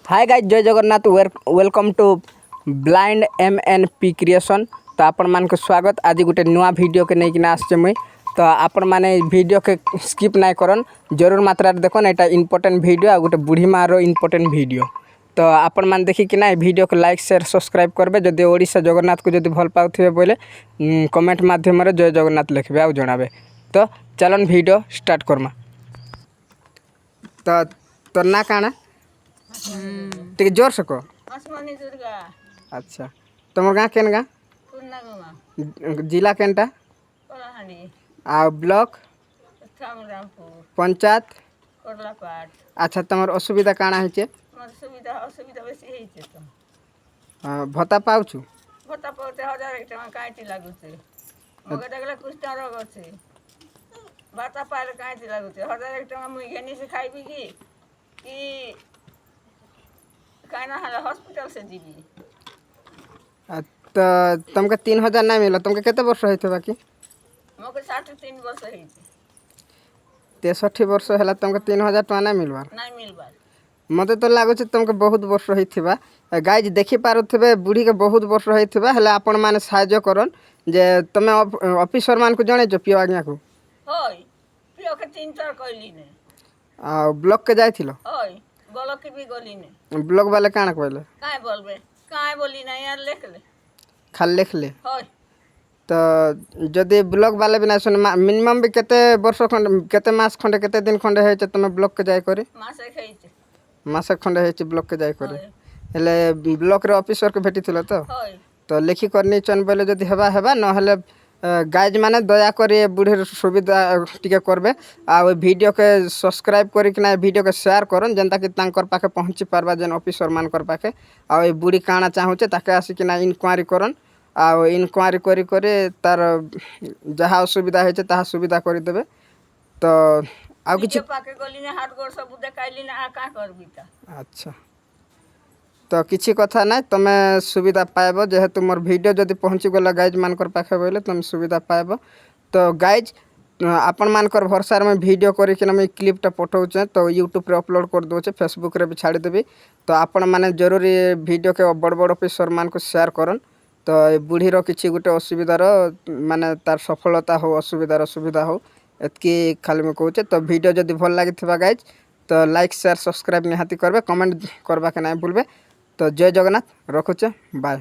हाय guys जय Jagannath welcome to blind MNP creation. तो आपण मान को स्वागत। आज गोटे नुआ वीडियो के नहीं आसचे मुई। तो आपण माने वीडियो के स्किप ना करन, जरूर मात्रा देखन। एटा इंपोर्टेंट वीडियो आ गोटे बुढ़ी माँ रो इंपोर्टेंट वीडियो। तो आपण मान देखी कि ना वीडियो को लाइक शेयर सब्सक्राइब करबे। जदि ओडिशा जगन्नाथ को जदि भल पाउथिबे बोले कमेंट माध्यम रे जय जगन्नाथ लिखबे आ जणाबे। तो चलन वीडियो स्टार्ट करमा। तो तोर ना काना टे जोर से कह। आसमानी दुर्गा। अच्छा तुम गाँ केन गाँ जिला केनटा कलाहांडी आ ब्लॉक थामरामपुर पंचायत। कोटलापाट। अच्छा तुम असुविधा काଣା है मोर सुविधा असुविधा बेसी हेइछे तो भत्ता पाउछु भत्ता पड़ते 1000 टका काटी लागुचे मगे देखला कुछ रोग अच्छे भत्ता पाइले काटी लागुचे 1000 टका मुई घेनी से खाइबी कि काना हाला हॉस्पिटल से जीबी। तो तुमके 3000 ना मिला। तुमके केते वर्ष होइथे बाकी मगे 63 वर्ष हेइछे 63 वर्ष हैला तुमके 3000 टका ना मिलबार नहीं मिलबार। मते तो लागुचे तुमके बहुत वर्ष होइथिबा। गाइज देखि पारुथिबे बुढ़ी के बहुत वर्ष होइथिबा। हैला आपण माने सहाय्य करन जे तमे ऑफिसर मान को जणे जो पियो आज्ञा को होय पियो के 3-4 कइली ने आ ब्लॉक के जाइथिलो होय बोलो कि भी गली ने ब्लॉक वाले काଣା कहले काहे बोलबे काहे बोली ना यार लिख ले खाली लिख ले। होय तो जदि ब्लॉक वाले भी ना सुन मिनिमम भी केते वर्ष खंड केते मास खंडे केते दिन खंडे है तुम ब्लॉक के जाय करे मासे खाइछे मासे खंडे है ब्लॉक के जाय करे होय हेले ब्लॉक रे ऑफिसर के भेटिथिलो होय तो लिखि करनी चन बोले जदि हेबा हेबा न हेले गाइज माने दया करी बुढ़ी सुविधा टिके करबे आ वीडियो के सब्सक्राइब करी कि ना वीडियो के शेयर करन जनता कि तांकर पाखे पहुँची पारबा जेन ऑफिसर मानकर पाखे आ बुढ़ी काଣା चाहूचे ताके आसी कि ना इनक्वारी करन आ इनक्वारी करी करे तार जहाँ असुविधा है ताहा सुविधा कर देबे। तो आ किछि पाके गली ने हाथ गोड़ सब देखाइली ना आ का करबी ता अच्छा तो किछि कथा ना तमे सुविधा पाएब जेहेतु मोर वीडियो जदि पहुँची गला गाइज मानकर पाखे बोले तुम सुविधा पाएब। तो गाइज आपण मानकर भरसा में वीडियो करके मैं क्लिपटा पठाऊचे तो यूट्यूब रे अपलोड कर दोचे फेसबुक रे भी छाड़ी देबी। तो आपण माने जरूर ये वीडियो के बड़ बड़ ऑफिसर मान को शेयर करन तो बुढ़ीर किसी गोटे असुविधार माने तार सफलता हो असुविधार सुविधा हो एतकी खाली मैं कहूचे। तो वीडियो जदि भल लगी गाइज तो लाइक शेयर सब्सक्राइब निहाती करबे कमेंट करबा के नहीं भूलबे। तो जय जगन्नाथ रखुचे बाय।